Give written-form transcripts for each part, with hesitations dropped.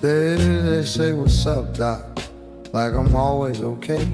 Steady, they say, what's up, doc? Like I'm always okay.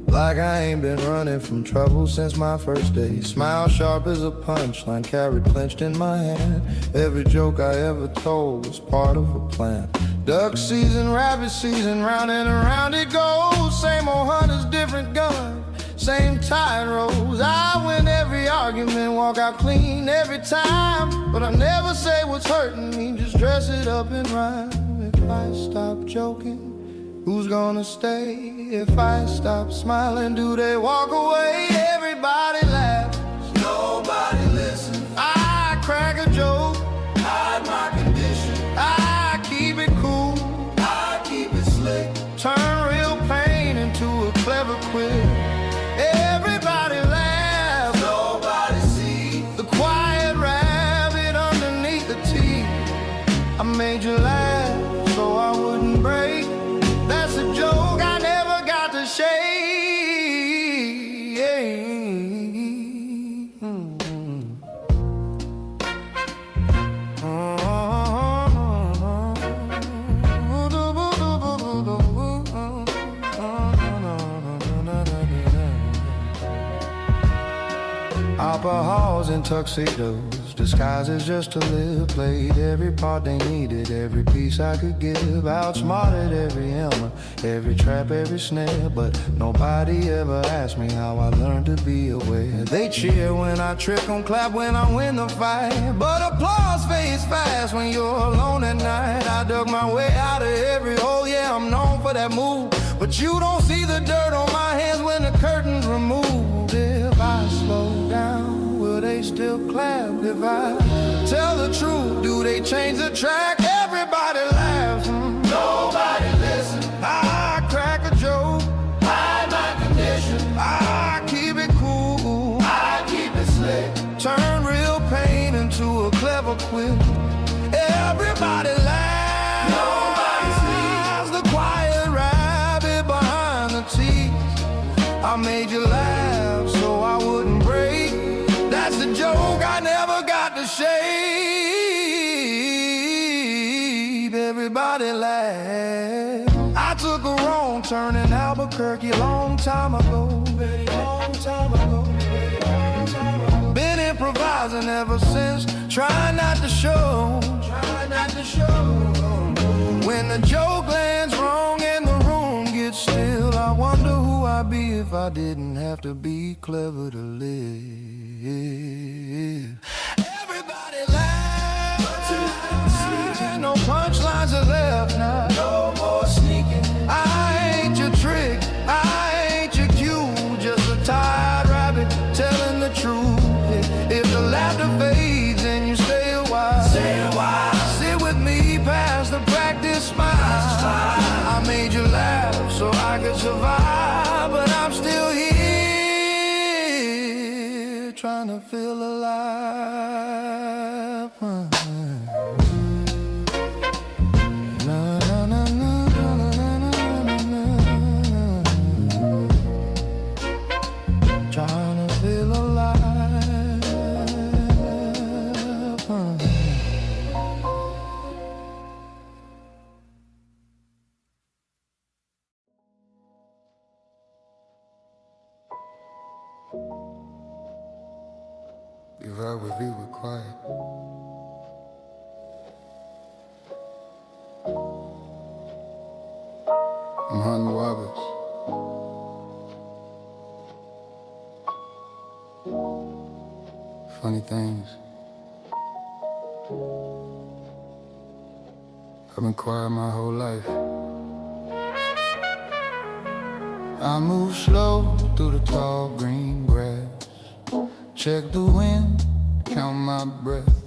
Like I ain't been running from trouble since my first day. Smile sharp as a punchline, carried clenched in my hand. Every joke I ever told was part of a plan. Duck season, rabbit season, round and around it goes. Same old hunters, different gun, same tide rolls. I win every argument, walk out clean every time. But I never say what's hurting me, just dress it up and rhyme. If I stop joking, who's gonna stay? If I stop smiling, do they walk away? Everybody laughs, nobody listens. I crack a joke, hide my condition. I keep it cool, I keep it slick. Turn real pain into a clever quip. Everybody laughs, nobody sees the quiet rabbit underneath the teeth. I made you laugh so I wouldn't break. That's a joke I never got to shake. Opera halls in tuxedos, disguises just to live. Played every part they needed, every piece I could give. Outsmarted every Elmer, every trap, every snare. But nobody ever asked me how I learned to be aware. They cheer when I trip, don't clap when I win the fight. But applause fades fast when you're alone at night. I dug my way out of every hole, yeah, I'm known for that move. But you don't see the dirt on my hands when the curtain's removed. If I slow down, will they still clap? If I tell the truth, do they change the track? Everybody laughs, nobody listens. I crack a joke, hide my condition. I keep it cool, I keep it slick. Turn real pain into a clever quip. Everybody laughs, nobody sees the quiet rabbit behind the teeth. I made you laugh so I wouldn't break. That's the joke I never got to shape. Everybody laugh. I took a wrong turn in Albuquerque a long time ago. Very long time ago. Been improvising ever since. Trying not to show. Trying not to show. When the joke lands wrong and the room gets still, I wonder who I'd be if I didn't have to be clever to live. Everybody laughs. No punchlines are left now. No more sneaking. I ain't your trick. I ain't your cue. Just a tired rabbit telling the truth. If the laughter fades and you stay a while, sit with me past the practice smile. I made you laugh so I could survive, but I'm still here trying to feel alive. Trying to feel alive. If I would be quiet. I'm hunting wobbits. Funny things. I've been quiet my whole life. I move slow through the tall green grass. Check the wind, count my breath.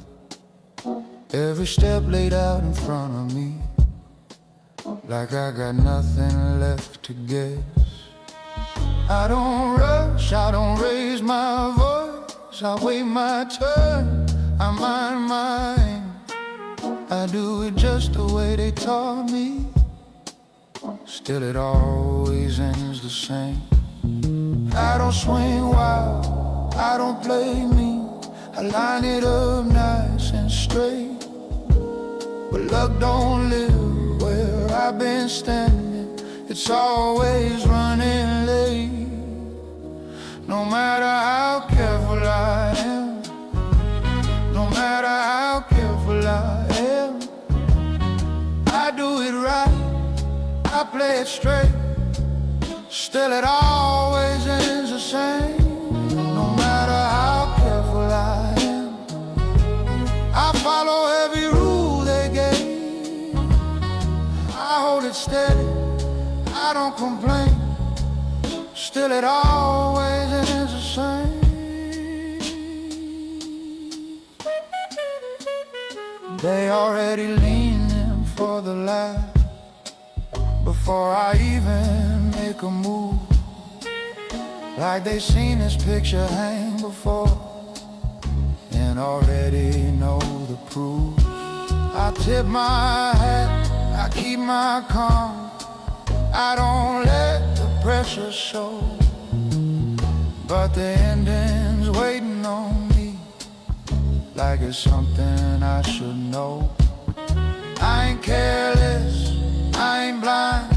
Every step laid out in front of me, like I got nothing left to guess. I don't rush, I don't raise my voice. I wait my turn, I mind mine. I do it just the way they taught me. Still it always ends the same. I don't swing wild, I don't play mean. I line it up nice and straight. But luck don't live where I've been standing, it's always running late. No matter how careful I am, no matter how careful I am, I do it right, I play it straight. Still it always ends the same. No matter how careful I am, I follow every rule they gave. I hold it steady, I don't complain. Still it always ends the same. They already leaning for the laugh before I even make a move. Like they seen this picture hang before and already know the proof. I tip my hat, I keep my calm, I don't let the pressure show. But the ending's waiting on me, like it's something I should know. I ain't careless, I ain't blind,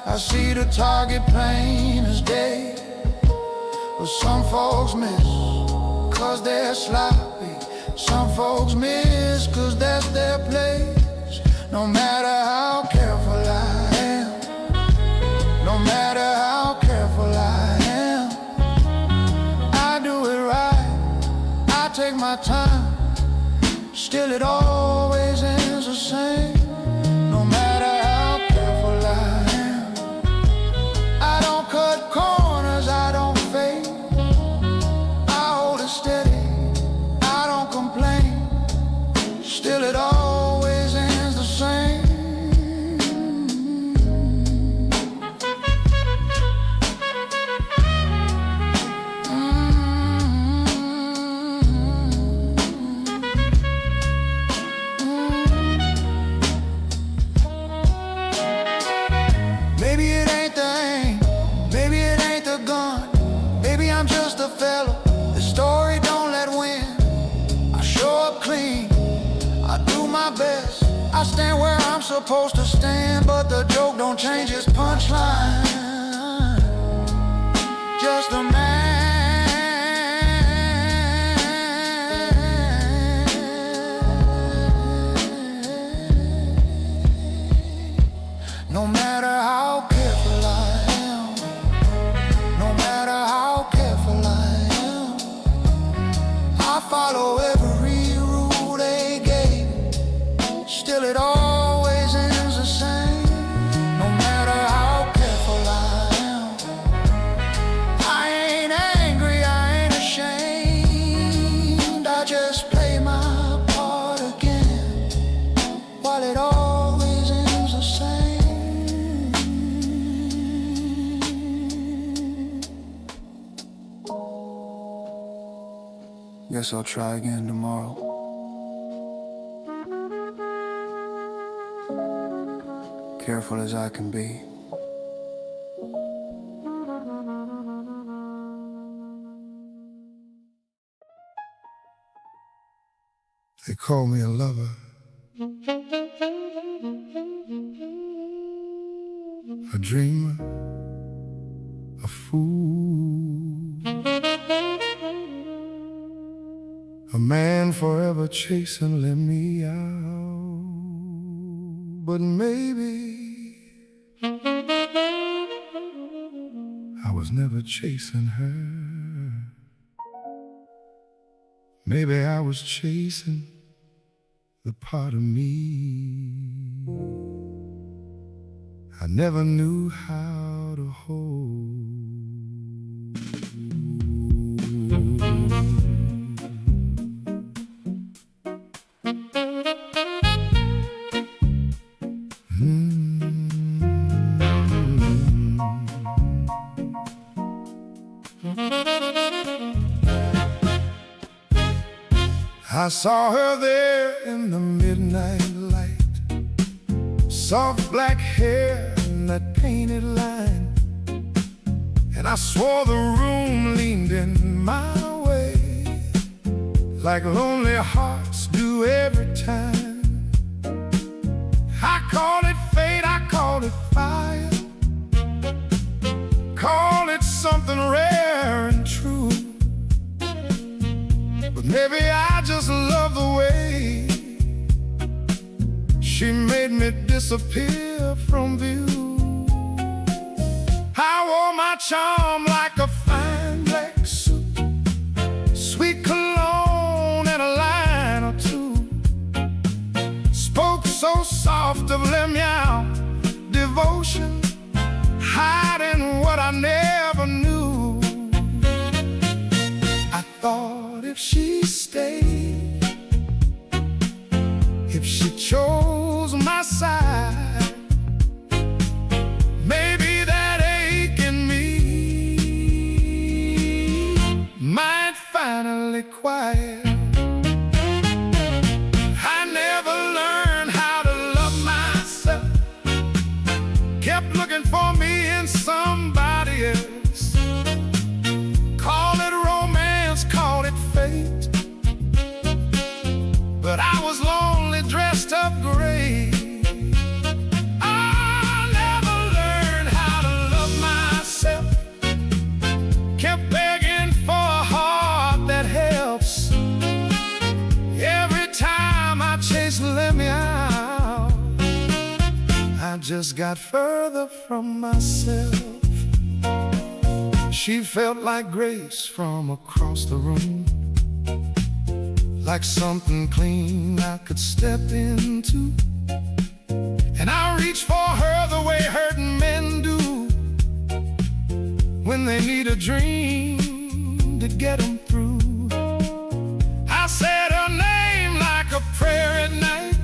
I see the target plain as day. But some folks miss, cause they're sloppy. Some folks miss, cause that's their place. No matter how careful I am, no matter how careful I am, I do it right, I take my time. Still it always ends the same. No matter how careful I am, I don't cut corners, I don't fade. I hold it steady, I don't complain. Still it always ends the same. Maybe it ain't the aim, maybe it ain't the gun, maybe I'm just a fella. The story don't let win. I show up clean, I do my best, I stand where I'm supposed to stand. But the joke don't change its punchline. Just a man. No matter how careful I am, no matter how careful I am, I follow every rule they gave. Still it always ends the same. No matter how careful I am, I ain't angry, I ain't ashamed. I just play my part again, while it always ends the same. Guess I'll try again tomorrow. Careful as I can be. They call me a lover, a dreamer, a fool, a man forever chasing, let me out. But maybe I was never chasing her. Maybe I was chasing the part of me I never knew how to hold. I saw her there in the midnight light, soft black hair and that painted line, and I swore the room leaned in my way, like lonely hearts do every time. I call it fate, I call called it fire, called it something rare and true. But maybe I just love the way she made me disappear from view. I wore my charm like a fine black suit, sweet cologne and a line or two. Spoke so soft of Meow devotion, hiding what I never knew. I thought if she stayed, if she chose my side, maybe that ache in me might finally quiet. I never learned how to love myself, kept looking for me in somebody else. Call it romance, call it fate, but I was lonely, dressed up gray. I never learned how to love myself, kept begging for a heart that helps. Every time I chased Meow, I just got further from myself. She felt like grace from across the room, like something clean I could step into. And I reached for her the way hurting men do when they need a dream to get them through. I said her name like a prayer at night,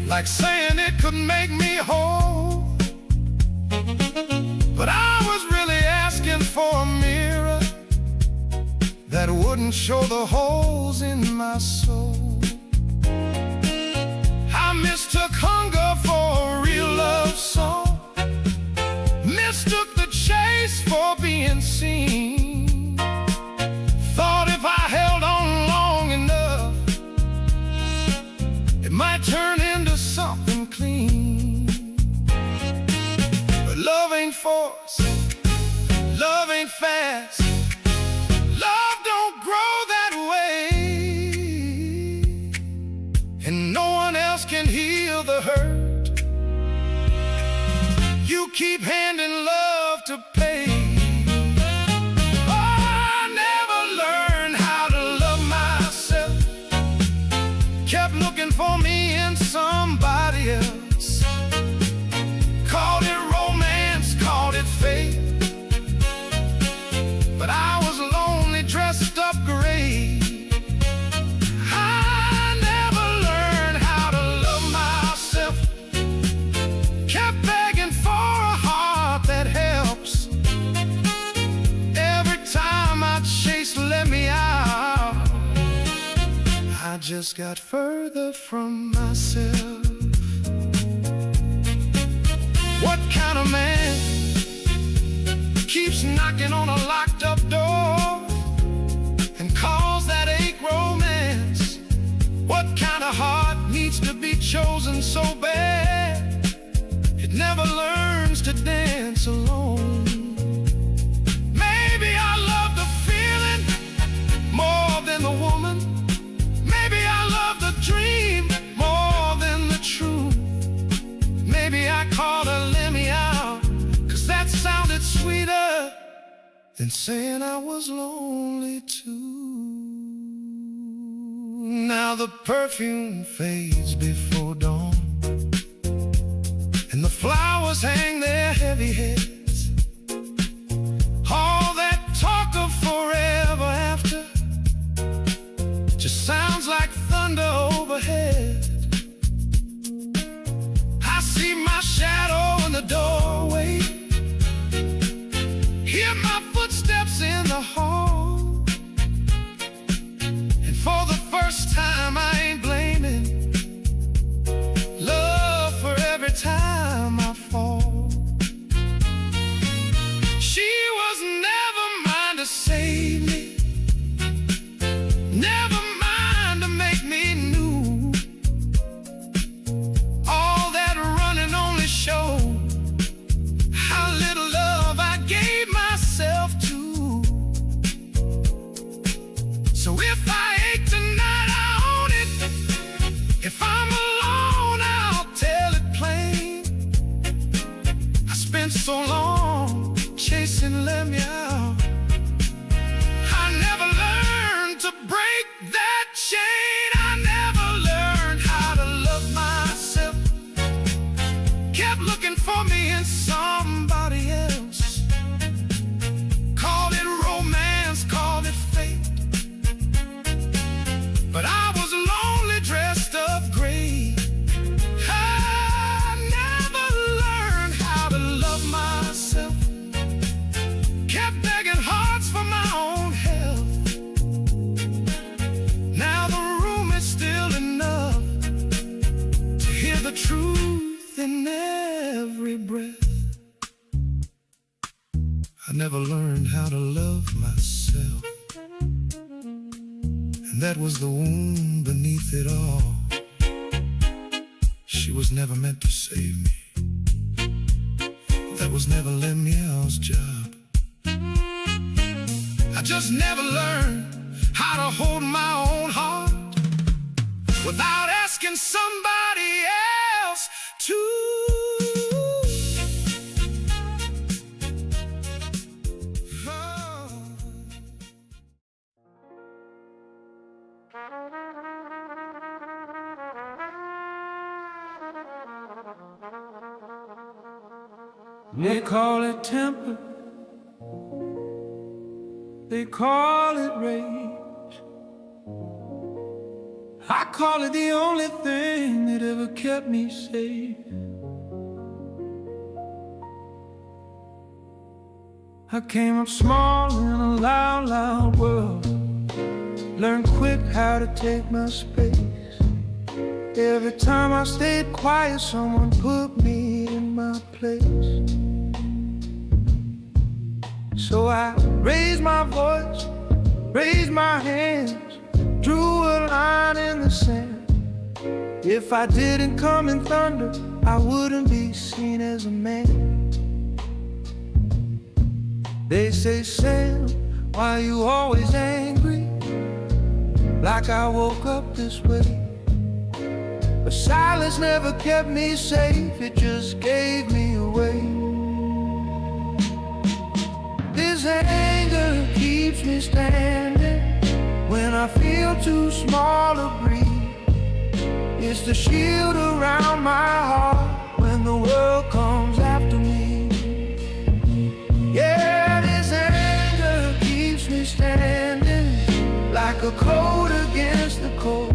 like saying it could make me whole. But I was really asking for a mirror that wouldn't show the holes in my soul. I mistook hunger for a real love song, mistook the chase for being seen. Thought if I held on long enough, it might turn into something clean. But love ain't force, love ain't fast, love don't grow that way, and no one else can heal the hurt. You keep handing love to pay. Oh, I never learned how to love myself, kept looking for me in somebody else. Called it romance, called it fate, but I was lonely, dressed up gray. I never learned how to love myself, kept begging for a heart that helps. Every time I chased Meow, I just got further from myself. What kind of man keeps knocking on a locked up door and calls that ache romance? What kind of heart needs to be chosen so bad it never learns to dance alone? Maybe I love the feeling more than the woman. Maybe I love the dream more than the truth. Maybe I called her Meow 'cause that sounded sweeter than saying I was lonely too. Now the perfume fades before dawn, and the flowers hang their heavy heads. All that talk of forever after just sounds like thunder overhead. I see my shadow in the doorway, hear my footsteps in the hall, and for the first time I ain't blaming love for every time I fall. spent so long chasing Meow. I never learned to break that chain. I never learned how to love myself. Kept looking for me in somebody else. Called it romance, called it fate. But I was lonely, dressed up gray. I never learned how to love myself. Kept begging hearts for my own health. Now the room is still enough to hear the truth in every breath. I never learned how to love myself, and that was the wound beneath it all. She was never meant to save me. That was never Meow's job. I just never learned how to hold my own heart without asking somebody else to. They call it temper, they call it rage. I call it the only thing that ever kept me safe. I came up small in a loud, loud world. Learned quick how to take my space. Every time I stayed quiet, someone put me in my place. So I raised my voice, raised my hands, drew a line in the sand. If I didn't come in thunder, I wouldn't be seen as a man. They say, Sam, why you always angry? Like I woke up this way. But silence never kept me safe, it just gave me away. This anger keeps me standing when I feel too small to breathe. It's the shield around my heart when the world comes after me. Yeah, this anger keeps me standing like a coat against the cold.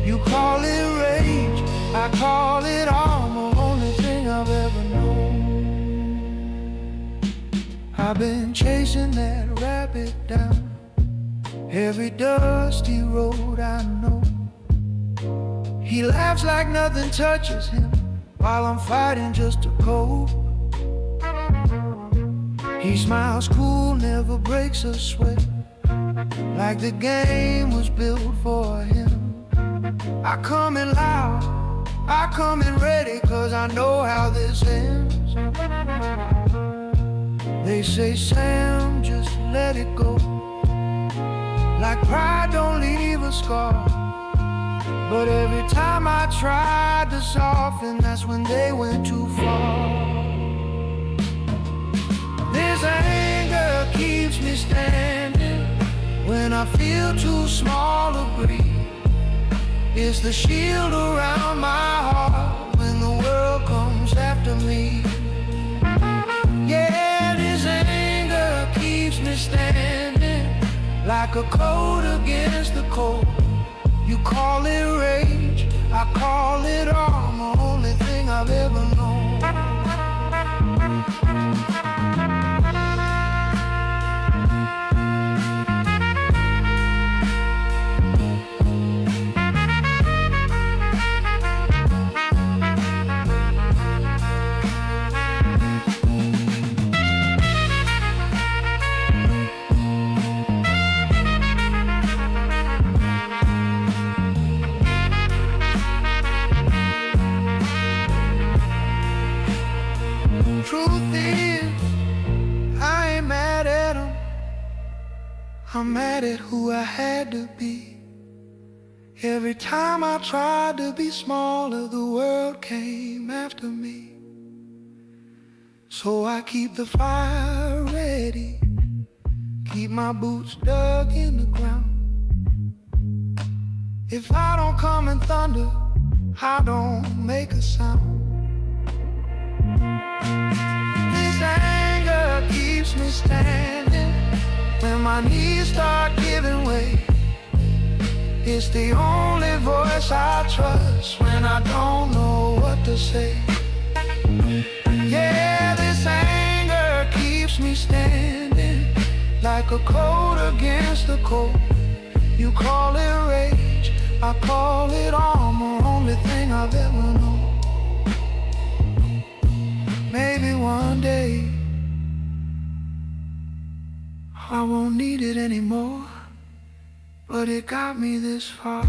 You call it rage, I call it armor, only thing I've ever known. I've been chasing that rabbit down every dusty road I know. He laughs like nothing touches him while I'm fighting just to cope. He smiles cool, never breaks a sweat, like the game was built for him. I come in loud, I come in ready, cause I know how this ends. They say, Sam, just let it go, like pride don't leave a scar. But every time I tried to soften, that's when they went too far. This anger keeps me standing when I feel too small to breathe. It's the shield around my heart when the world comes after me. Yeah, this anger keeps me standing like a coat against the cold. You call it rage, I call it armor, only thing I've ever known. I'm mad at who I had to be. Every time I tried to be smaller, the world came after me. So I keep the fire ready, keep my boots dug in the ground. If I don't come in thunder, I don't make a sound. This anger keeps me standing when my knees start giving way. It's the only voice I trust when I don't know what to say. Yeah, this anger keeps me standing like a coat against the cold. You call it rage, I call it armor, only thing I've ever known. Maybe one day I won't need it anymore, but it got me this far.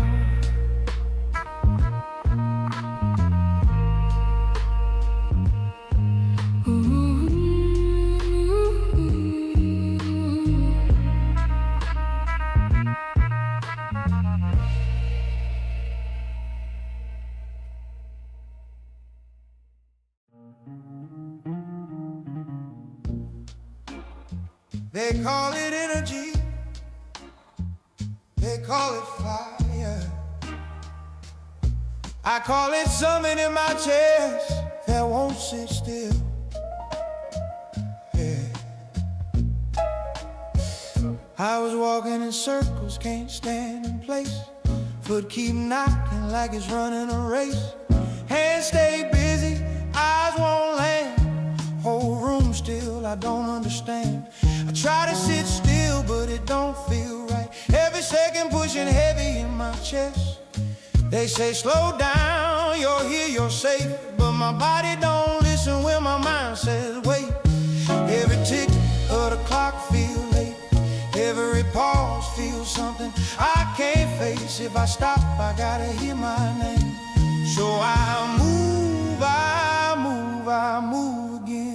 They call it energy, they call it fire. I call it something in my chest that won't sit still. Yeah. I was walking in circles, can't stand in place. Foot keep knocking like it's running a race. Hands stay busy, eyes won't land. Whole room still, I don't understand. I try to sit still, but it don't feel right. Every second pushing heavy in my chest. They say slow down, you're here, you're safe. But my body don't listen when my mind says wait. Every tick of the clock feel late. Every pause feels something I can't face. If I stop, I gotta hear my name. So I move, I move, I move again.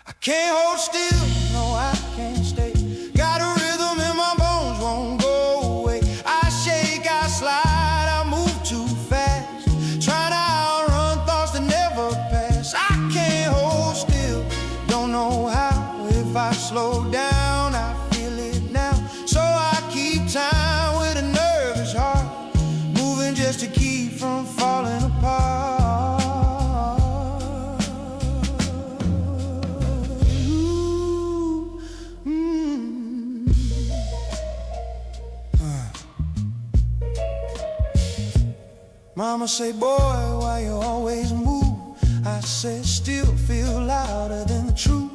I can't hold still, no I can't stay. Got a rhythm in my bones, won't go away. I shake, I slide, I move too fast. Trying to outrun thoughts that never pass. I can't hold still, don't know how. If I slow down, I feel it now. So I keep time with a nervous heart, moving just to keep from falling apart. Mama say, boy, why you always move? I said, still feel louder than the truth.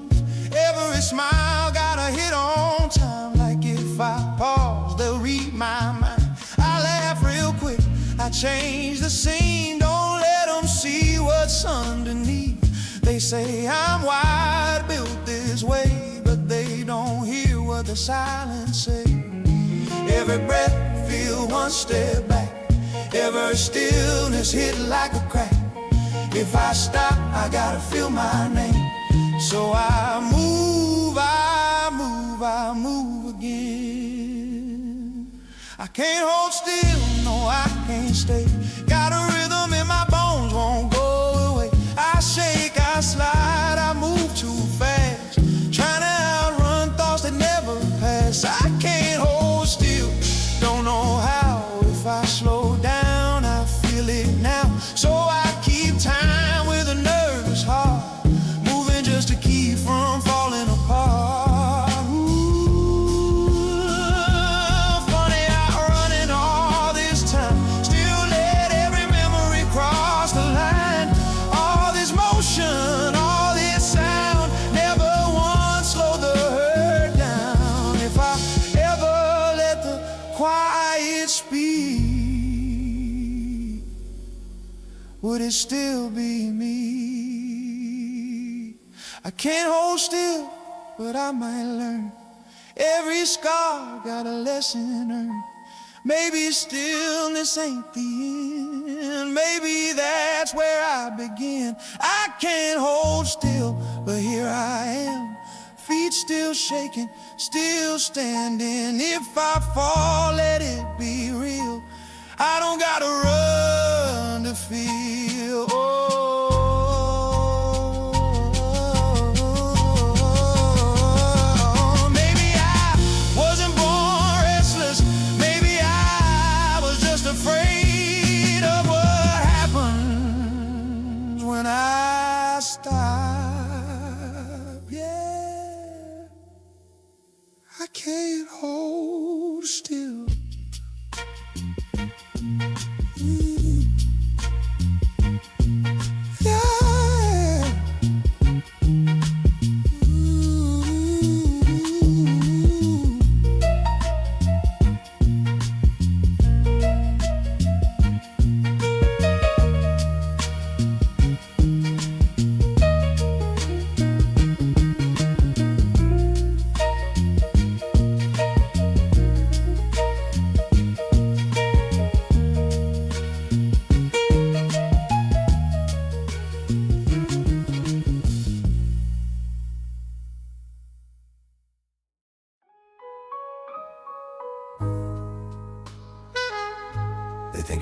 Every smile got a hit on time. Like if I pause, they'll read my mind. I laugh real quick, I change the scene. Don't let them see what's underneath. They say I'm wide, built this way, but they don't hear what the silence say. Every breath, feel one step back. Every stillness hit like a crack. If I stop, I gotta feel my name. So I move, I move, I move again. I can't hold still, no I can't stay. Got a rhythm in my bones, won't go away. I shake, I slide, I move too fast. Trying to outrun thoughts that never pass. I can't hold still, don't know how. If I slow down, I feel it now. So I keep time with a nervous heart, moving just to keep from falling apart. Ooh, funny outrunning all this time. Still let every memory cross the line. All this motion, all this sound, never once slow the hurt down. If I ever let the quiet speak, would it still be me? I can't hold still, but I might learn. Every scar got a lesson earned. Maybe stillness ain't the end. Maybe that's where I begin. I can't hold still, but here I am. Feet still shaking, still standing. If I fall, let it be real. I don't gotta run to feel. Oh,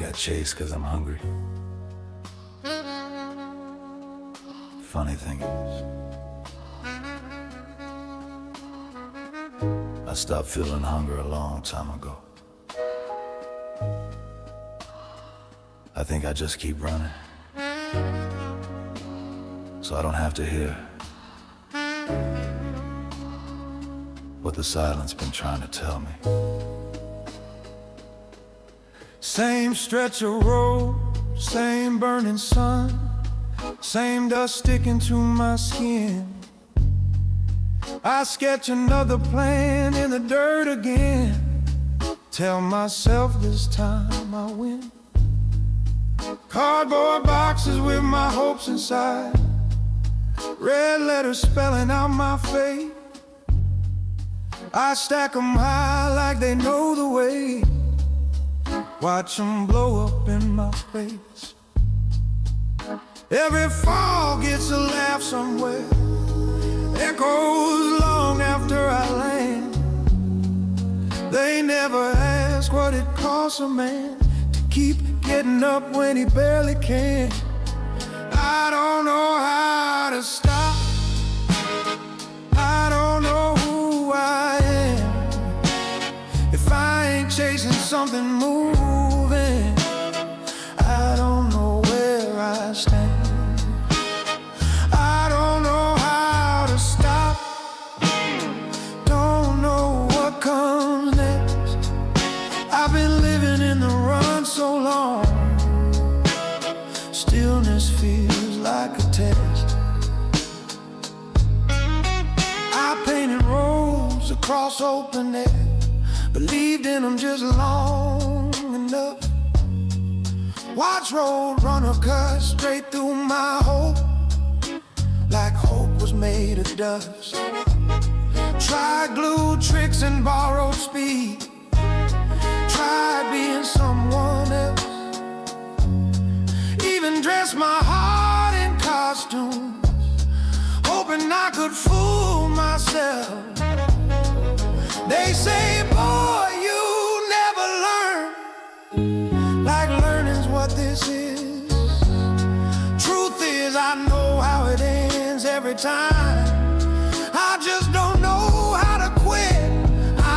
got chased because I'm hungry. Funny thing is, I stopped feeling hunger a long time ago. I think I just keep running, so I don't have to hear what the silence been trying to tell me. Same stretch of road, same burning sun, same dust sticking to my skin. I sketch another plan in the dirt again. Tell myself this time I win. Cardboard boxes with my hopes inside, red letters spelling out my fate. I stack 'em high like they know the way. Watch 'em blow up in my face. Every fall gets a laugh somewhere, echoes long after I land. They never ask what it costs a man to keep getting up when he barely can. I don't know how to stop. I don't know who I am if I ain't chasing something moving. I don't know where I stand. I don't know how to stop. Don't know what comes next. I've been living in the run so long. Stillness feels like a test. I painted roads across open air, believed in them just long enough. Watch road runner cut straight through my hope, like hope was made of dust. Tried glue tricks and borrowed speed, tried being someone else. Even dressed my heart in costumes, hoping I could fool myself. They say, boy, you never learn, like learning's what this is. Truth is, I know how it ends every time. I just don't know how to quit.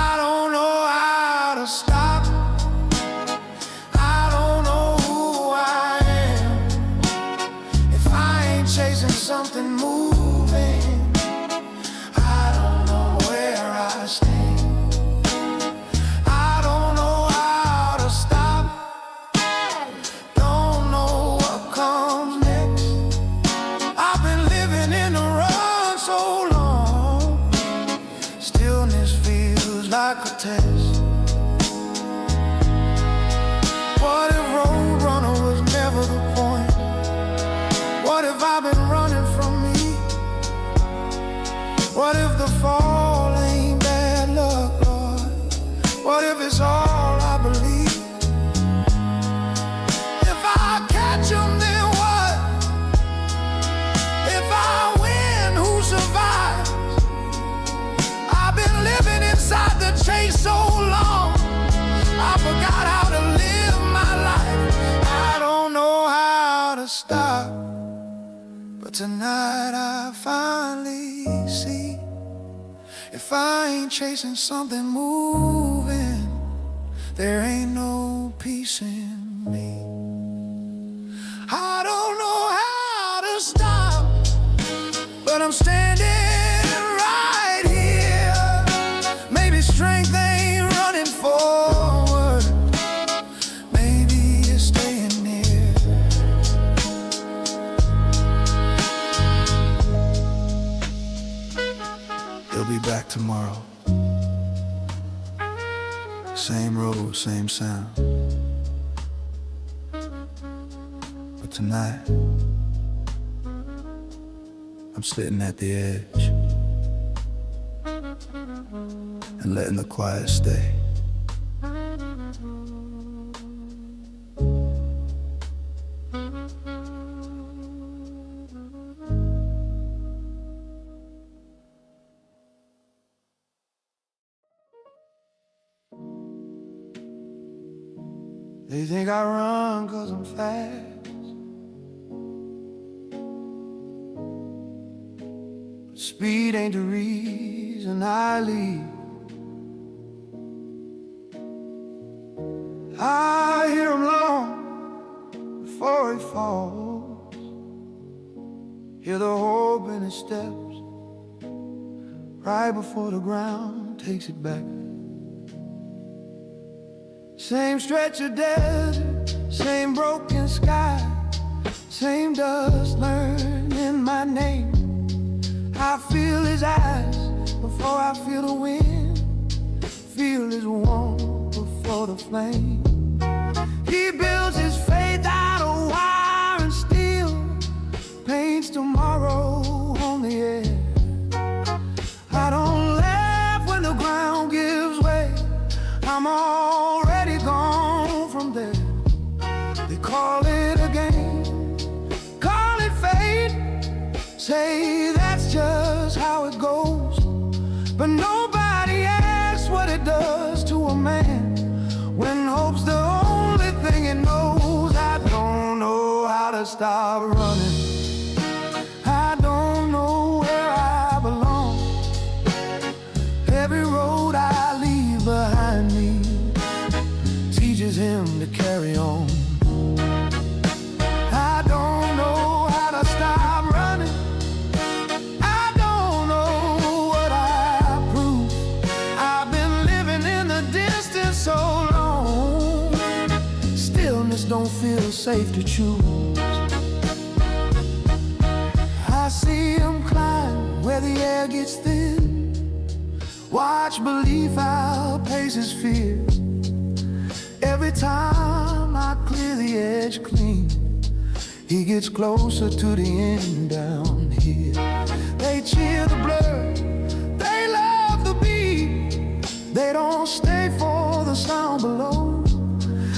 I don't know how to stop. I don't know who I am if I ain't chasing something moving. I don't know where I stand. I don't know how to stop. Don't know what comes next. I've been living in the run so long. Stillness feels like a test. What if Roadrunner was never the point? What if I've been running from me? What if the fall ain't bad luck, Lord? What if it's all I believe? If I catch 'em, then what? If I win, who survives? I've been living inside the chase so long, I forgot how to live my life. I don't know how to stop, but tonight I finally see, if I ain't chasing something moving, there ain't no peace in me. I don't know how to stop, but I'm standing right here. Maybe strength ain't running forward, maybe it's staying near. They'll be back tomorrow. Same road, same sound. But tonight, I'm sitting at the edge and letting the quiet stay. They think I run 'cause I'm fast, but speed ain't the reason I leave. I hear him long before he falls, hear the hope in his steps right before the ground takes it back. Same stretch of desert, same broken sky, same dust learning my name. I feel his eyes before I feel the wind, feel his warmth before the flame. He builds his faith out of wire and steel, paints tomorrow on the air. I don't laugh when the ground gives way, I'm already gone from there. They call it a game, call it fate, say that's just how it goes. But nobody asks what it does to a man when hope's the only thing it knows. I don't know how to stop running, I don't know where I belong. Every road I leave behind me teaches him to carry on. I don't know how to stop running, I don't know what I prove. I've been living in the distance so long, stillness don't feel safe to choose. I see him climb where the air gets thin, watch belief outpace his fear. Every time I clear the edge clean, he gets closer to the end down here. They cheer the blur, they love the beat, they don't stay for the sound below.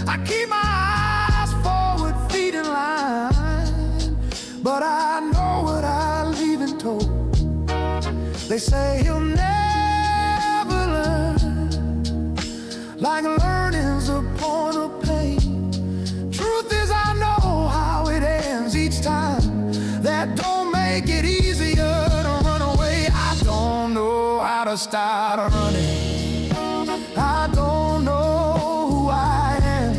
I keep my eyes forward, feet in line, but I know what I leave in tow. They say he'll never learn, like learning's a point of pain. Truth is I know how it ends each time, that don't make it easier to run away. I don't know how to start running, I don't know who I am.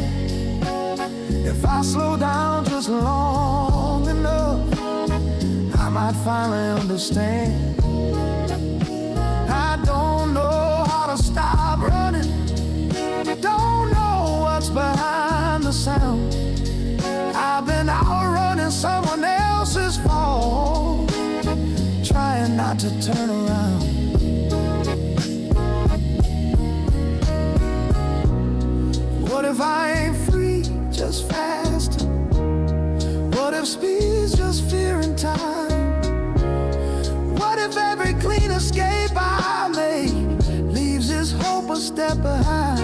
If I slow down just long enough, I might finally understand. I don't know how to stop running, don't know what's behind the sound. I've been outrunning someone else's fall, trying not to turn around. What if I ain't free, just faster? What if speed's just fear and time? What if every clean escape I make leaves his hope a step behind?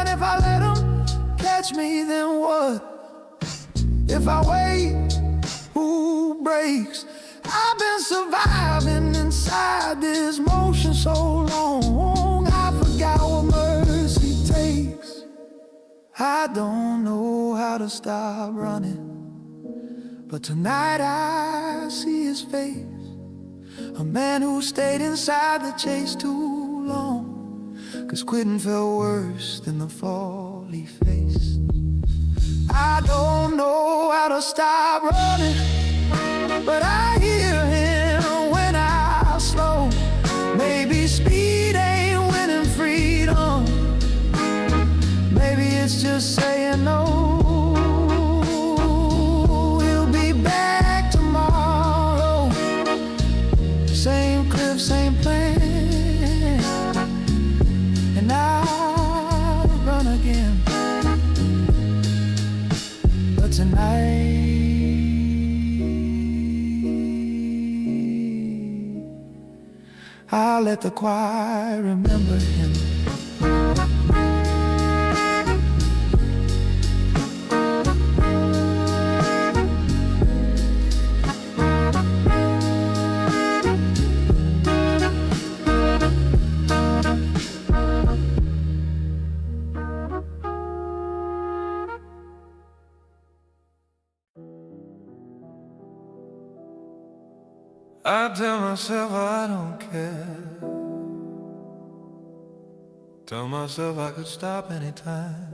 If I let him catch me, then what? If I wait, who breaks? I've been surviving inside this motion so long, I forgot what mercy takes. I don't know how to stop running, but tonight I see his face, a man who stayed inside the chase too long, 'cause quitting felt worse than the fall he faced. I don't know how to stop running, but I hear him when I slow. Maybe speed ain't winning freedom, maybe it's just saying no. We'll be back tomorrow, same cliff, same plan, and I'll run again. But tonight I'll let the choir remember him. I tell myself I don't care. Tell myself I could stop anytime.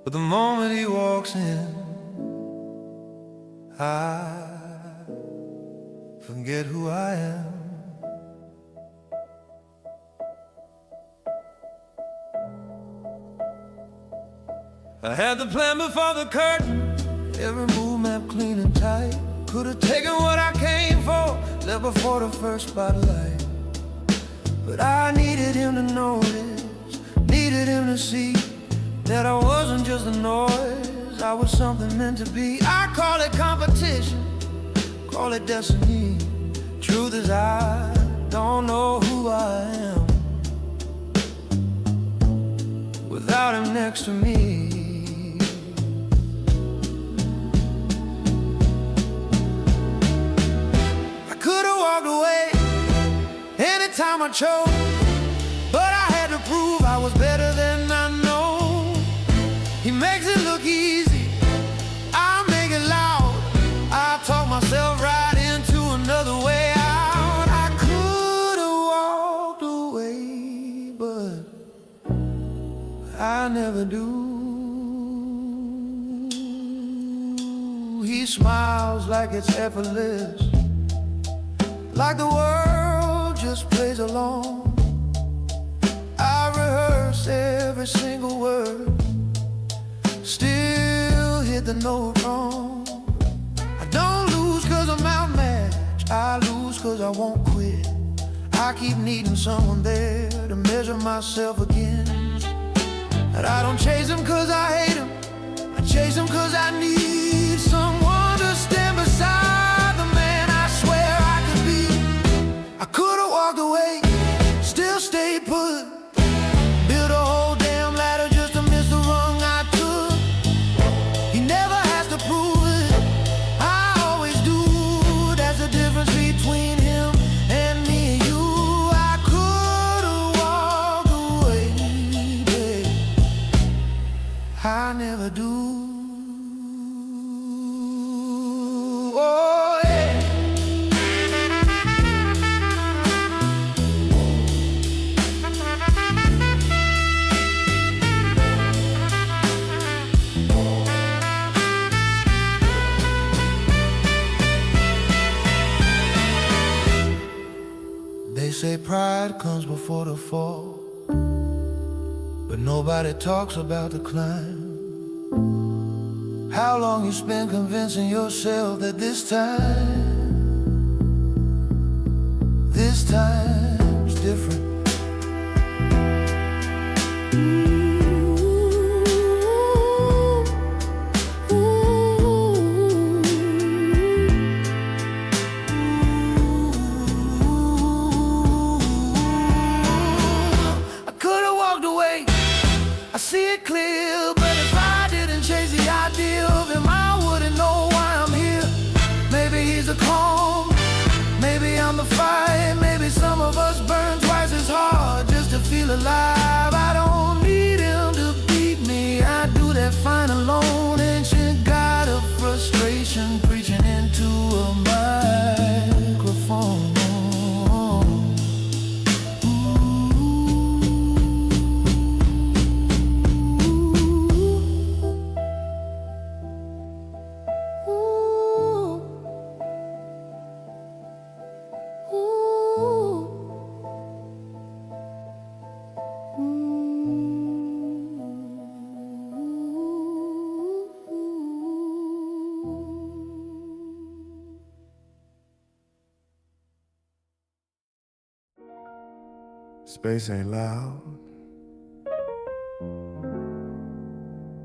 But the moment he walks in, I forget who I am. I had the plan before the curtain, every move mapped clean and tight. Could've taken what I came for, left before the first spotlight. But I needed him to notice, needed him to see that I wasn't just a noise, I was something meant to be. I call it competition, call it destiny. Truth is I don't know who I am without him next to me. Walked away anytime I chose, but I had to prove I was better than I know. He makes it look easy, I make it loud. I talk myself right into another way out. I could have walked away, but I never do. He smiles like it's effortless, like the world just plays along. I rehearse every single word, still hit the note wrong. I don't lose cause I'm outmatched, I lose cause I won't quit. I keep needing someone there to measure myself against. And I don't chase him cause I hate him, I chase him cause I need someone to stand beside the man I swear I could be. I could've walked away, still stayed put, built a whole damn ladder just to miss the rung I took. He never has to prove it, I always do. That's the difference between him and me and you. I could've walked away, babe, I never do. Oh yeah. They say pride comes before the fall, but nobody talks about the climb. How long you spend convincing yourself that this time's different. I see it clear, but if I didn't chase the idea of him, I wouldn't know why I'm here. Maybe he's the calm, maybe I'm the fight. Maybe some of us burn twice as hard just to feel alive. I don't need him to beat me, I do that fine alone. Ancient god of frustration, preaching into a microphone. Space ain't loud,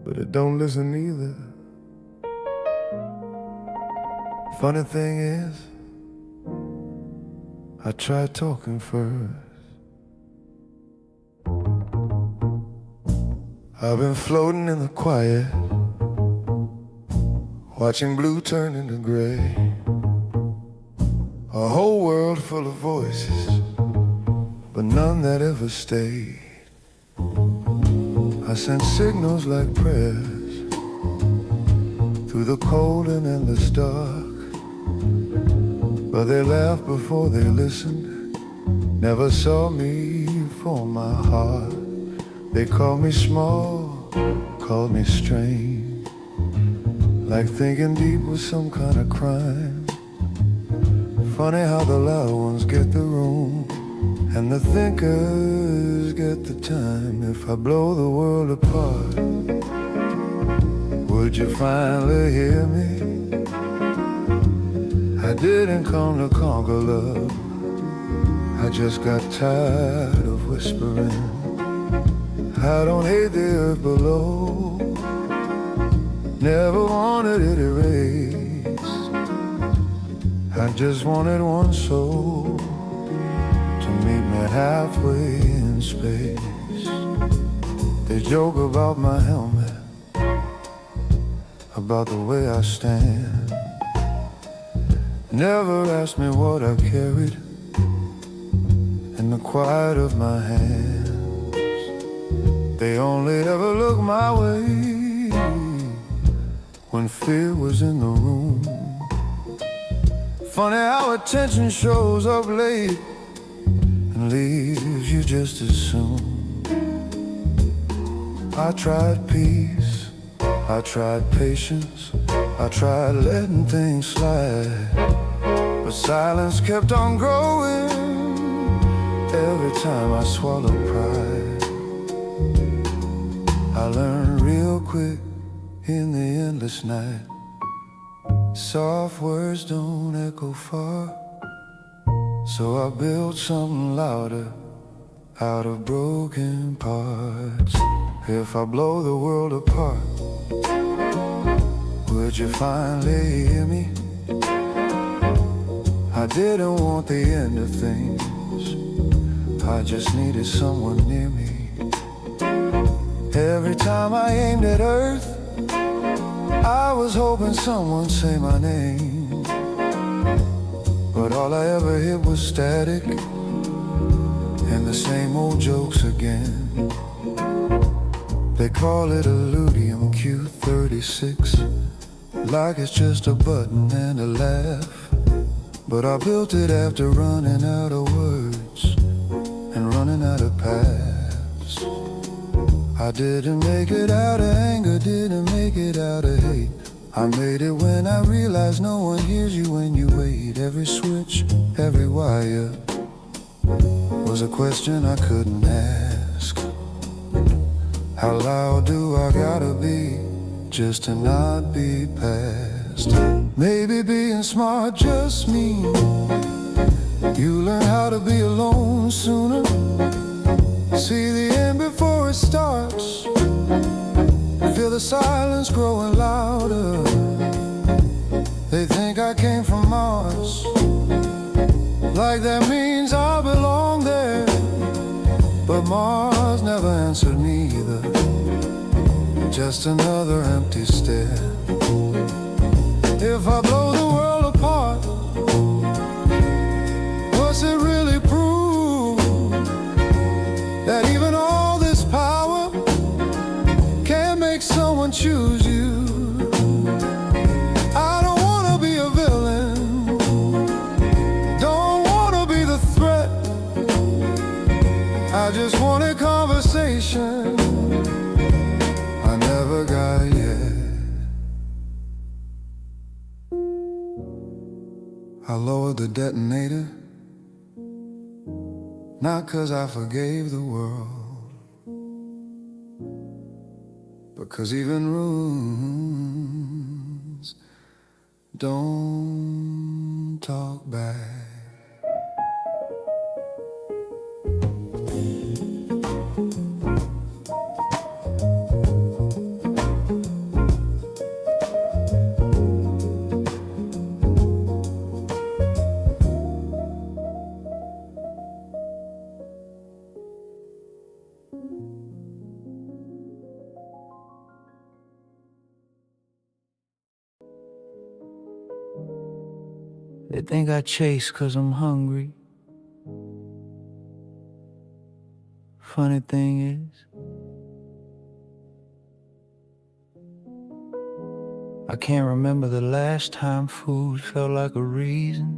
but it don't listen either. Funny thing is, I tried talking first. I've been floating in the quiet, watching blue turn into gray. A whole world full of voices, but none that ever stayed. I sent signals like prayers through the cold and endless dark. but they laughed before they listened. Never saw me for my heart. They called me small, called me strange, like thinking deep was some kind of crime. Funny how the loud ones get the room and the thinkers get the time. If I blow the world apart, would you finally hear me? I didn't come to conquer love, I just got tired of whispering. I don't hate the earth below, never wanted it erased. I just wanted one soul to meet me halfway in space. They joke about my helmet, about the way I stand. Never asked me what I carried in the quiet of my hands. They only ever looked my way when fear was in the room. Funny how attention shows up late and leaves you just as soon. I tried peace, I tried patience, I tried letting things slide, but silence kept on growing every time I swallowed pride. I learned real quick in the endless night, soft words don't echo far, so I built something louder out of broken parts. If I blow the world apart, would you finally hear me? I didn't want the end of things, I just needed someone near me. Every time I aimed at earth, I was hoping someone'd say my name, but all I ever hit was static and the same old jokes again. They call it a luteum Q36, like it's just a button and a laugh, but I built it after running out of words and running out of paths. I didn't make it out of anger, didn't make it out of hate. I made it when I realized no one hears you when you wait. Every switch, every wire was a question I couldn't ask. How loud do I gotta be just to not be passed? Maybe being smart just means you learn how to be alone sooner. See the end before it starts, feel the silence growing louder. They think I came from Mars, like that means I belong there, but Mars never answered me either, just another empty stare. If I blow the world apart, what's it really prove? That even all this power can't make someone choose you. I don't wanna be a villain, don't wanna be the threat. I just wanted conversation I never got yet. I lowered the detonator, not 'cause I forgave the world, but 'cause even ruins don't talk back. They think I chase 'cause I'm hungry. Funny thing is, I can't remember the last time food felt like a reason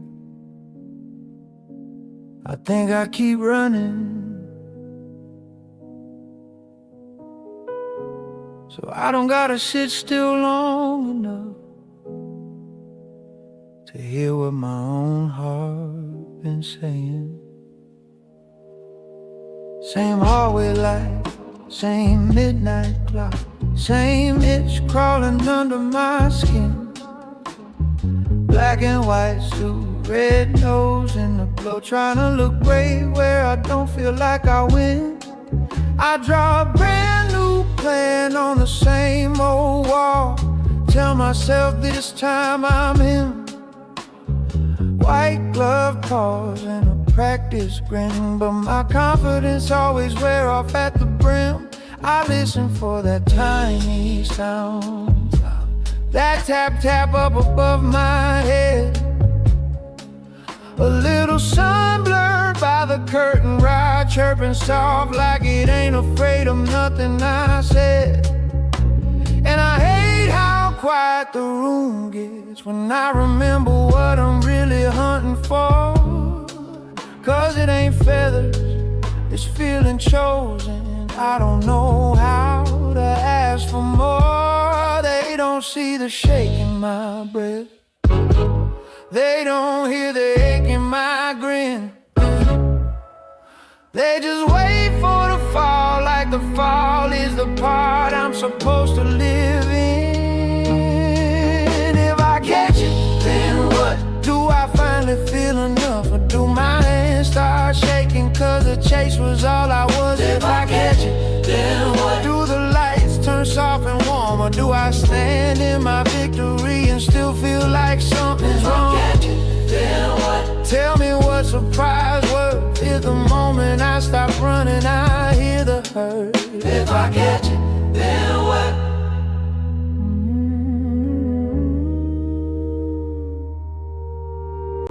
I think I keep running, so I don't gotta sit still long enough to hear what my own heart been saying. Same hallway light, same midnight clock, same itch crawling under my skin. Black and white suit, red nose in the glow, trying to look brave where I don't feel like I win. I draw a brand new plan on the same old wall, tell myself this time I'm him. White glove paws and a practice grin, but my confidence always wear off at the brim. I listen for that tiny sound, that tap tap up above my head. A little sun blurred by the curtain rod, chirping soft like it ain't afraid of nothing I said. And I hate how quiet the room gets when I remember what I'm really hunting for. 'Cause it ain't feathers, it's feeling chosen. I don't know how to ask for more. They don't see the shake in my breath, they don't hear the ache in my grin. They just wait for the fall, like the fall is the part I'm supposed to live in. If I catch it, then what? Do I finally feel enough, or do my hands start shaking 'cause the chase was all I was? If I catch it, then what? Do the lights turn soft and warm, or do I stand in my victory and still feel like something's wrong? If I catch it, then what? Tell me what surprise worth is the moment I stop running, I hear the hurt. If I catch it, then what?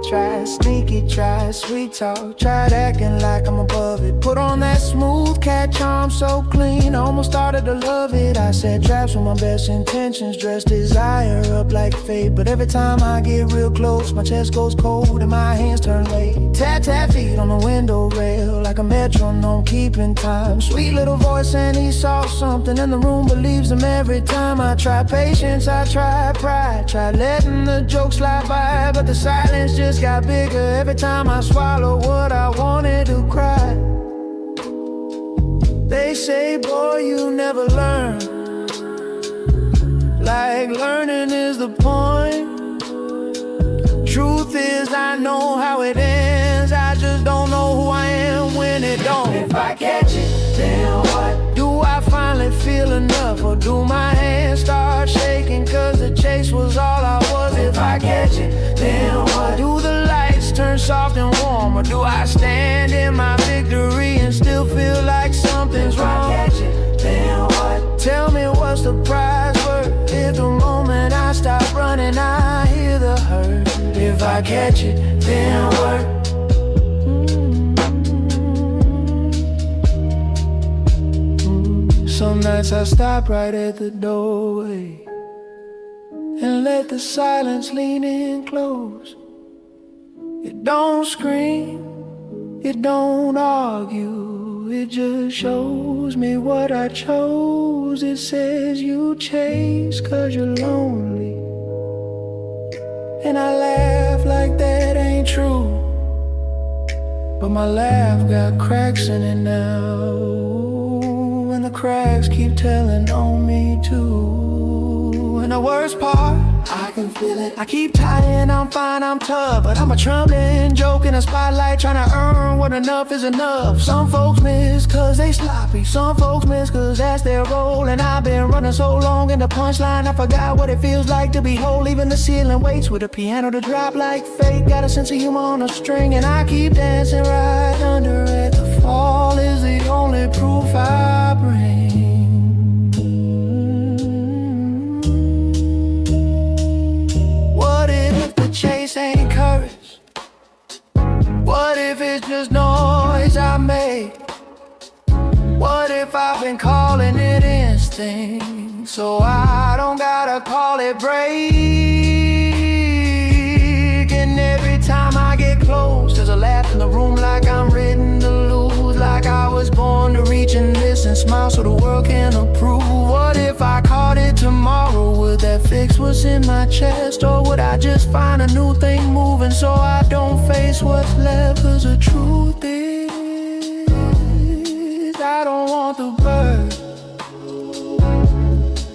Try sneaky, try sweet talk, tried acting like I'm above it. Put on that smooth cat charm so clean, almost started to love it. I set traps with my best intentions, dressed desire up like fate. But every time I get real close, my chest goes cold and my hands turn late. Tap tap feet on the window rail, like a metronome keeping time. Sweet little voice and he saw something in the room, believes him every time. I try patience, I try pride, try letting the jokes slide by, but the silence just got bigger every time I swallow what I wanted to cry. They say, boy, you never learn, like learning is the point. Truth is, I know how it ends, I just don't know who I am when it don't. If I catch it, then what? Do I finally feel enough, or do my hands start shaking 'cause the chase was all I was? If I catch it, then what? Do the lights turn soft and warm, or do I stand in my victory and still feel like something's wrong? If I catch it, then what? Tell me what's the prize worth if the moment I stop running I hear the hurt? If I catch it, then what? Some nights I stop right at the doorway and let the silence lean in close. It don't scream, it don't argue, it just shows me what I chose. It says you chase 'cause you're lonely, and I laugh like that ain't true, but my laugh got cracks in it now, and the cracks keep telling on me too. And the worst part, I can feel it, I keep trying, I'm fine, I'm tough, but I'm a trembling joke in a spotlight, trying to earn what enough is enough. Some folks miss 'cause they sloppy, some folks miss 'cause that's their role. And I've been running so long in the punchline, I forgot what it feels like to be whole. Even the ceiling waits with a piano to drop like fate. Got a sense of humor on a string, and I keep dancing right under it. The fall is the only proof I bring. What if the chase ain't courage? What if it's just noise I make? What if I've been calling it instinct, so I don't gotta call it break? And every time I get close, there's a laugh in the room like I'm written to lose, like I was born to reach and miss and smile so the world can approve. What if I caught it tomorrow? Would that fix what's in my chest? Or would I just find a new thing moving so I don't face what's left? Cause the truth is, I don't want the bird,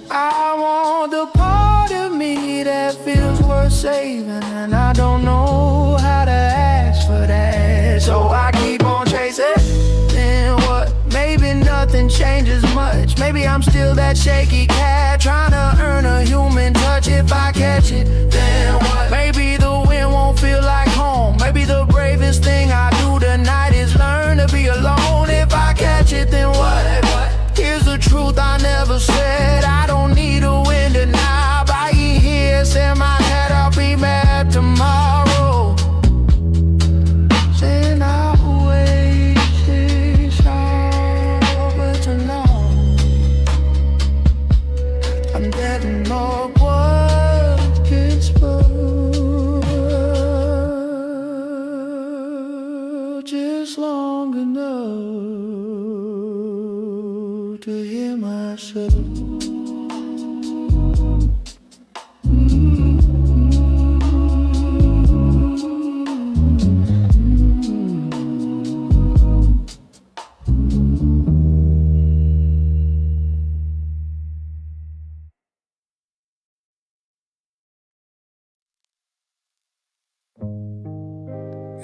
I want the part of me that feels worth saving, and I don't know how to ask for that. So I keep on chasing. Then what? Maybe nothing changes much. Maybe I'm still that shaky cat trying to earn a human touch. If I catch it, then what? Maybe the wind won't feel like home. Maybe the bravest thing I do tonight is learn to be alone. If I catch it, then what? Here's the truth I never said. I don't need a wind to knob. I eat here, say my head, I'll be mad tomorrow. Saying I'll wait, it's over to know. I'm dead and all what gets spoiled just long enough to hear myself.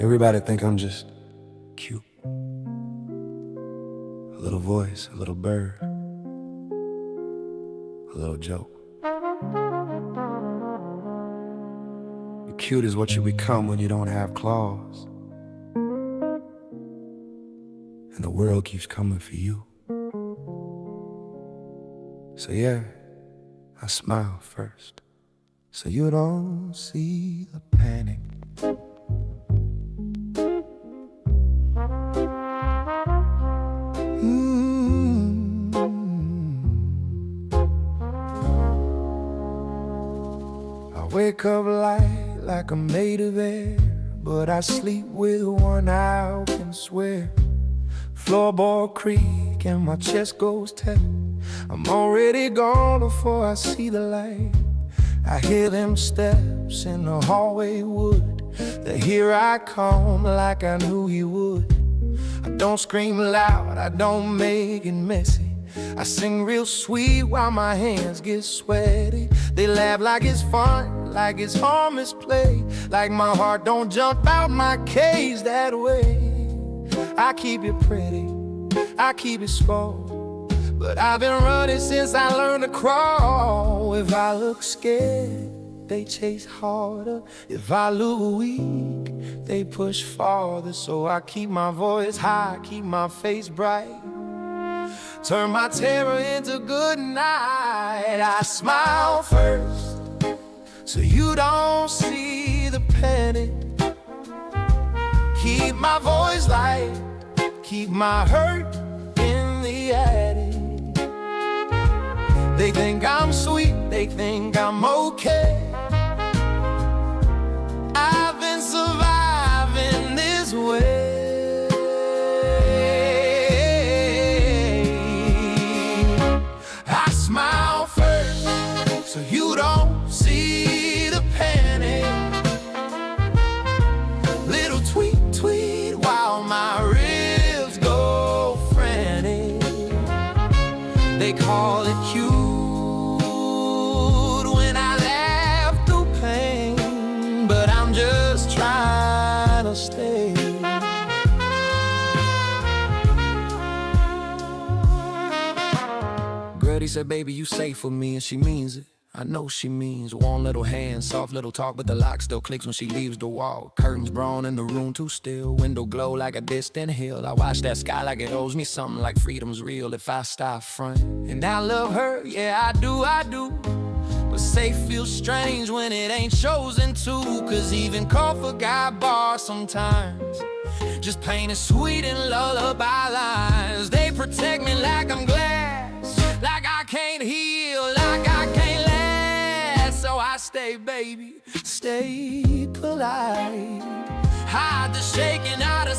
Everybody think I'm just cute. A little voice, a little bird, a little joke. You're cute is what you become when you don't have claws, and the world keeps coming for you. So yeah, I smile first, so you don't see the panic. Wake up light like I'm made of air, but I sleep with one eye open, swear. Floorboard creak and my chest goes tight. I'm already gone before I see the light. I hear them steps in the hallway wood. That here I come like I knew he would. I don't scream loud, I don't make it messy. I sing real sweet while my hands get sweaty. They laugh like it's fun, like it's harmless play, like my heart don't jump out my cage that way. I keep it pretty, I keep it small, but I've been running since I learned to crawl. If I look scared, they chase harder. If I look weak, they push farther. So I keep my voice high, keep my face bright, turn my terror into good night. I smile first, so you don't see the panic. Keep my voice light, keep my hurt in the attic. They think I'm sweet, they think I'm okay. I've been surviving this way. So you don't see the panic. Little tweet, tweet while my ribs go frantic. They call it cute when I laugh through pain, but I'm just trying to stay. Grady said, baby, you safe for me, and she means it. I know she means warm little hands, soft little talk, but the lock still clicks when she leaves the wall. Curtains drawn in the room too still, window glow like a distant hill. I watch that sky like it owes me something, like freedom's real if I stop front. And I love her, yeah I do. But safe feels strange when it ain't chosen to, cause even comfort got bars sometimes. Just painted sweet and lullaby lines. They protect me like I'm glass, like I can't heal, like I can't last. So I stay, baby, stay polite. Hide the shaking out of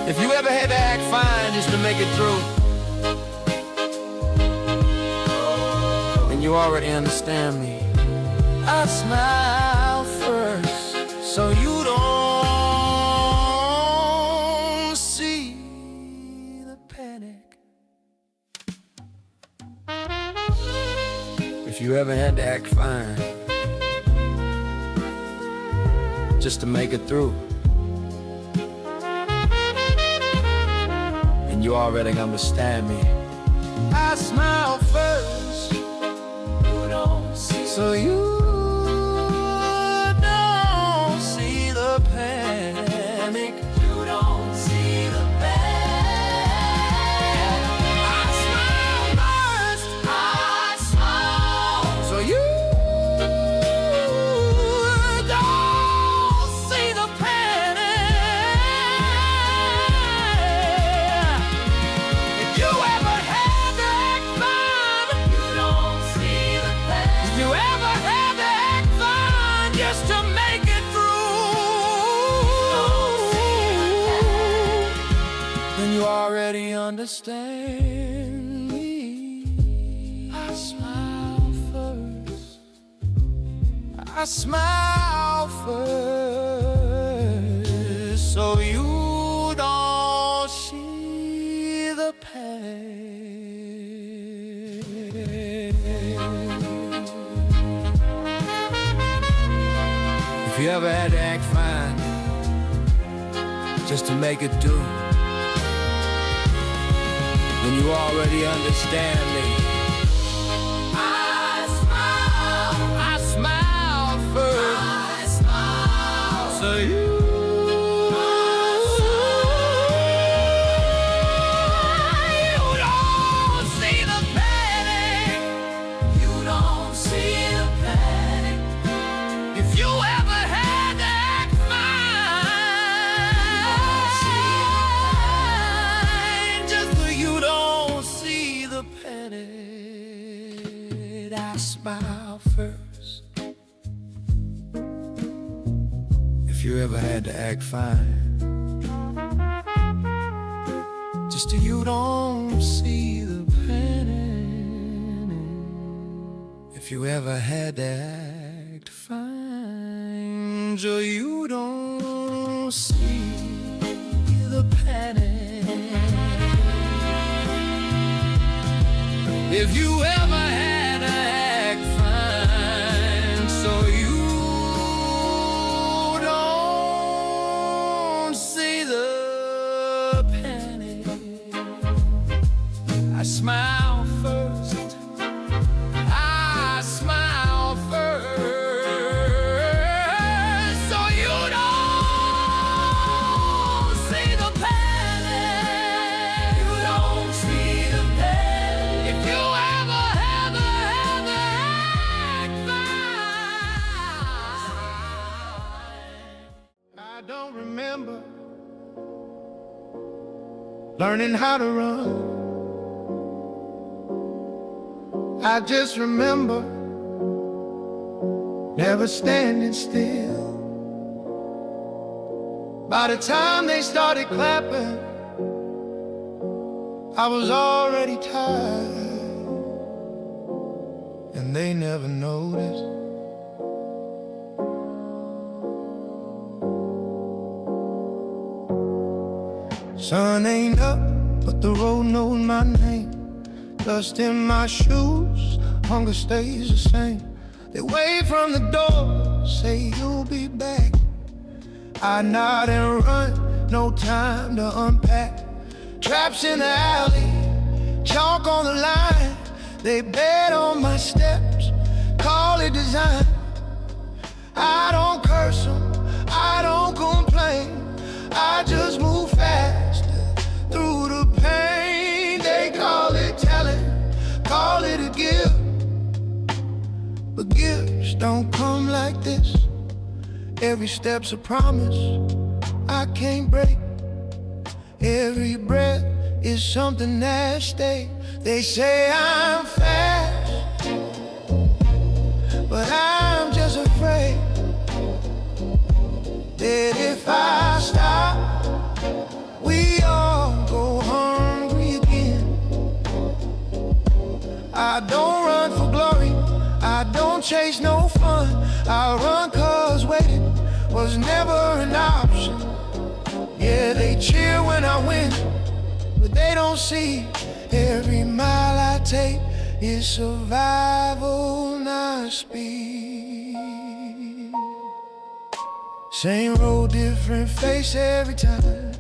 If you ever had to act fine just to make it through, then you already understand me. I smile first, so you don't see the panic. If you ever had to act fine just to make it through, and you already understand me. I smile first, you don't see, so you don't see the panic. You don't see the panic. I smile first, I smile, so you don't see the panic. If you ever had to act fine, you don't see the panic. If you ever had to act fine just to make it through, then you already understand me. I smile first, I smile first, so you don't see the pain. If you ever had to act fine just to make it do, then you already understand me. I smile first, so you don't see the panic. You don't see the panic. If you ever had to act fine, just so you don't see the panic. I smile first. If you ever had to act fine, just so you don't see the panic. If you ever had to act fine, so you don't see the panic. If you ever had to act fine, so you don't see the panic. I smile first, I smile first, so you don't see the panic. You don't see the panic. If you ever had to act fine. I don't remember learning how to run. I just remember never standing still. By the time they started clapping, I was already tired, and they never noticed. Sun ain't up, but the road knows my name. Dust in my shoes, hunger stays the same. They wave from the door, say you'll be back. I nod and run, no time to unpack. Traps in the alley, chalk on the line. They bet on my steps, call it design. I don't curse them, I don't complain. I just move faster through the pain. They call it talent, call it a gift, but gifts don't come like this. Every step's a promise I can't break. Every breath is something that stays. They say I'm fast, but I'm just afraid that if I stop, we I don't run for glory, I don't chase no fun. I run 'cause waiting was never an option. Yeah, they cheer when I win, but they don't see every mile I take is survival, not speed. Same road, different face every time.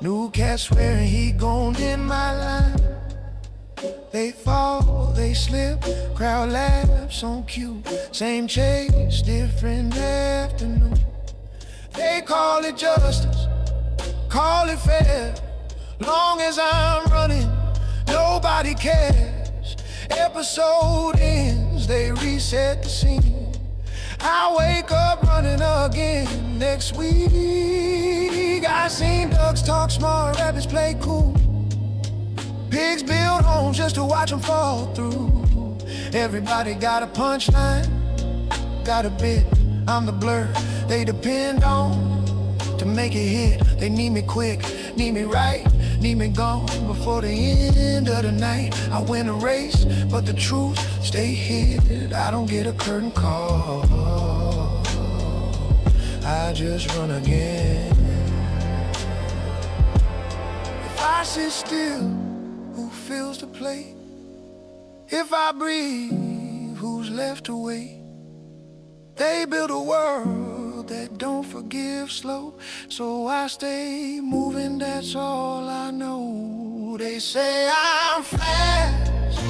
New cat swearing he gon' in my line. They fall, they slip, crowd laughs on cue. Same chase, different afternoon. They call it justice, call it fair. Long as I'm running, nobody cares. Episode ends, they reset the scene. I wake up running again next week. I seen ducks talk smart, rabbits play cool. Pigs build homes just to watch them fall through. Everybody got a punchline, got a bit. I'm the blur they depend on to make it hit. They need me quick, need me right, need me gone before the end of the night. I win a race, but the truth stay hid. I don't get a curtain call, I just run again. If I sit still, who fills the plate? If I breathe, who's left to wait? They build a world that don't forgive slow, so I stay moving, that's all I know. They say I'm fast,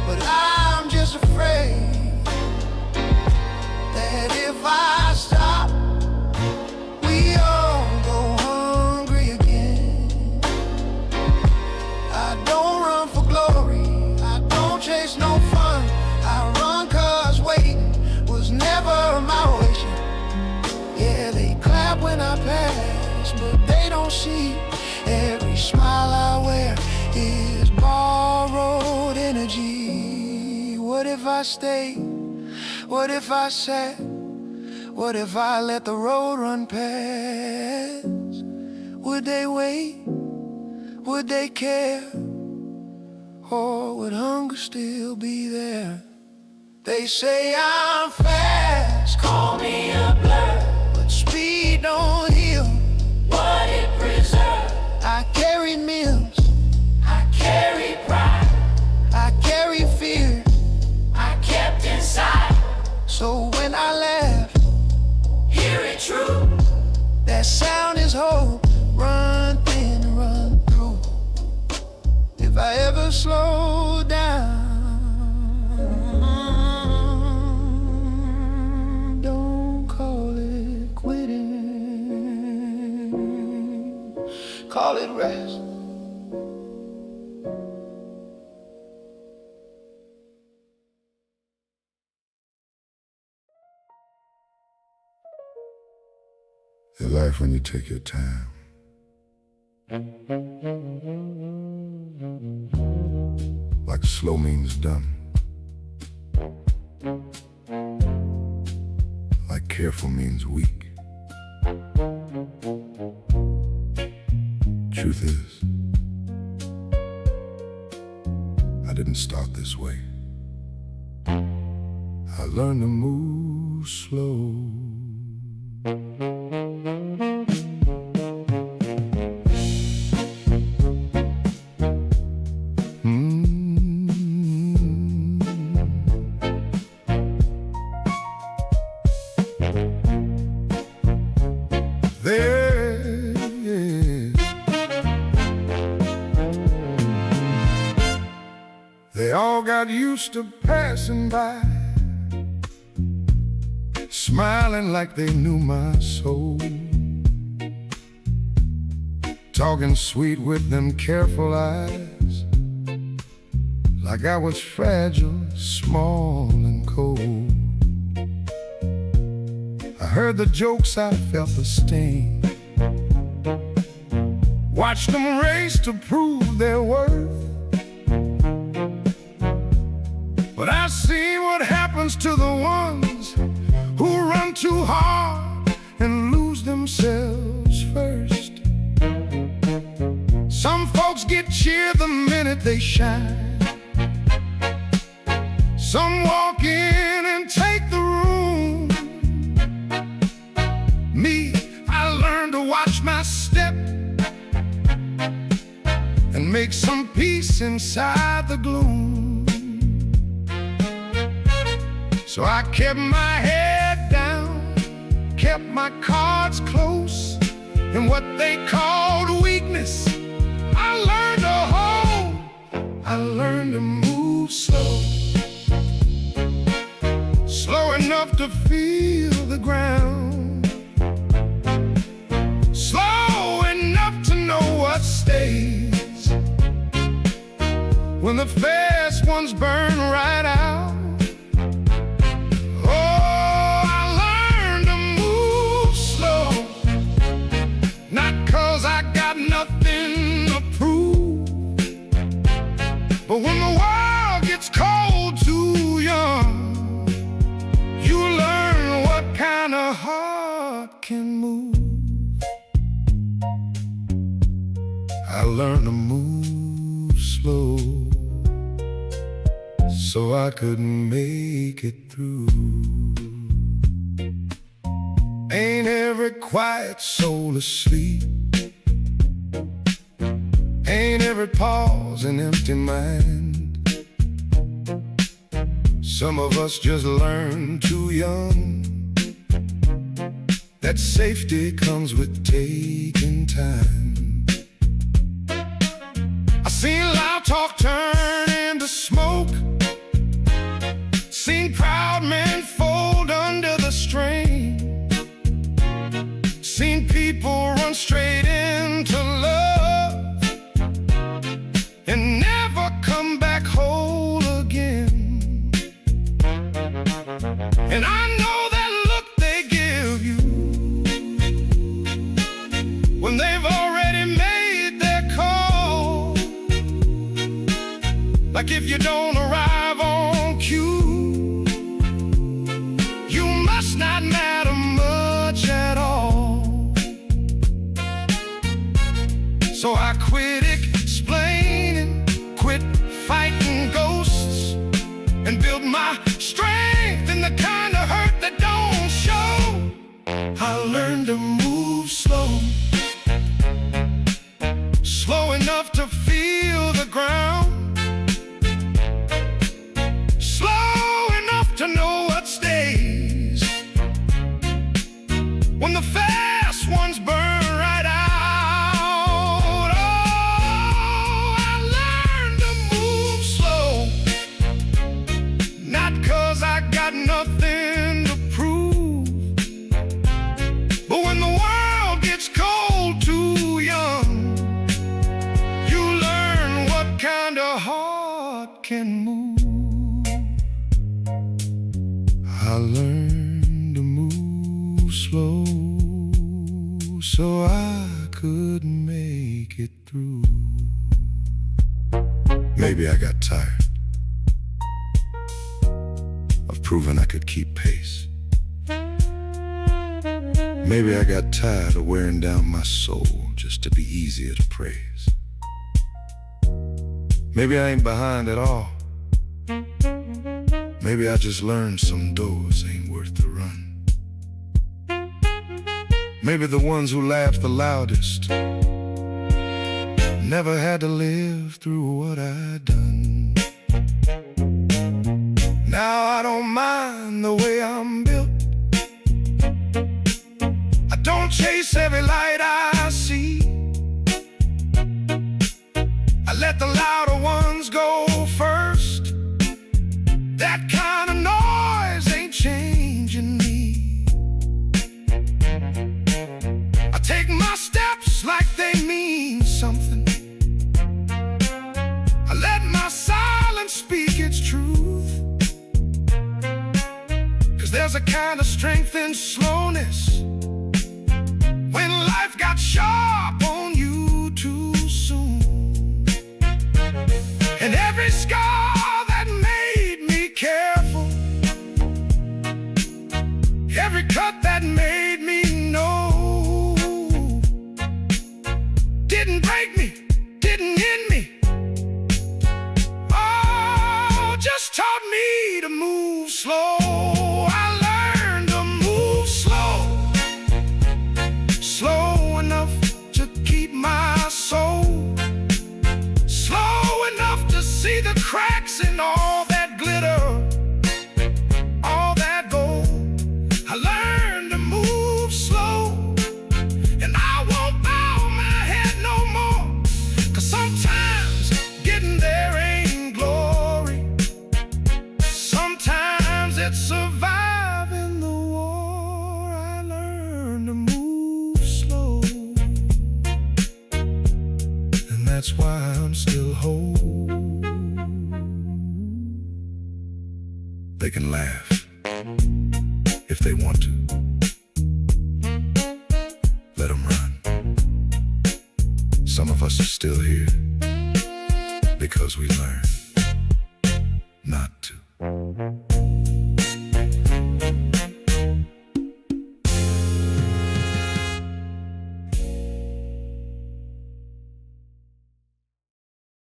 but I'm just afraid that if I stop, we all go hungry again. I don't run for glory, I don't chase no fun. I run 'cause waiting was never my wish. Yeah, they clap when I pass, but they don't see every smile I wear is borrowed energy. What if I stay? What if I sat? What if I let the road run past? Would they wait? Would they care? Or would hunger still be there? They say I'm fast, call me a blur, but speed don't heal what it preserves. I carry meals, I carry pride, I carry fear, I kept inside. So when I laugh, hear it true. That sound is hope, run thin and run through. If I ever slow down, don't call it quitting, call it rest. The life when you take your time. Like slow means done. Like careful means weak. Truth is, I didn't start this way. I learned to move slow. They all got used to passing by, smiling like they knew my soul, talking sweet with them careful eyes, like I was fragile, small and cold. I heard the jokes, I felt the sting, watched them race to prove their worth. But I see what happens to the ones who run too hard and lose themselves first. Some folks get cheered the minute they shine, Some walk in and take the room. Me, I learned to watch my step and make some peace inside the gloom. So I kept my head down, kept my cards close, and what they called weakness I learned to hold. I learned to move slow, slow enough to feel the ground, slow enough to know what stays when the fast ones burn right out. Oh, I learned to move slow, not 'cause I got nothing to prove, but when the world gets cold too young, you learn what kind of heart can move. I learned to move slow so I could make it through. Ain't every quiet soul asleep, ain't every pause an empty mind. Some of us just learn too young that safety comes with taking time. I seen loud talk turn into smoke, seen proud men fold under the strain, seen people run straight into love and never come back whole again. And I know that look they give you when they've already made their call, like if you don't arrive on cue, you must not matter much at all. So I quit explaining, quit fighting ghosts, and build my strength in the kind of hurt that don't show. I learned to move slow, slow enough to feel the ground, slow enough to know what stays when the fast ones burn right out. Oh, I learned to move slow, not 'cause I got nothing to prove, but when the world gets cold too young, you learn what kind of heart can move. I learned to move slow so I could make it through. Maybe I got tired of proving I could keep pace. Maybe I got tired of wearing down my soul just to be easier to praise. Maybe I ain't behind at all. Maybe I just learned some doors ain't worth the run. Maybe the ones who laughed the loudest never had to live through what I'd done. Now I don't mind the way I'm built, I don't chase every light I see, I let the louder ones go first. That kind of noise ain't changing me. I take my steps like they mean something, I let my silence speak its truth, 'cause there's a kind of strength in slowness when life got sharp on you too soon. And every scar that made me careful, every cut that made me know, didn't break me, didn't end me, oh, just taught me to move slow. I learned to move slow, slow enough to keep my soul, slow enough to see the cracks in all that glitter, all that gold. I learned to move slow, and I won't bow my head no more, 'cause sometimes getting there ain't glory. Sometimes it's surviving the war. I learned to move slow, and that's why I'm still whole. They can laugh if they want to. Let them run. Some of us are still here because we learned not to.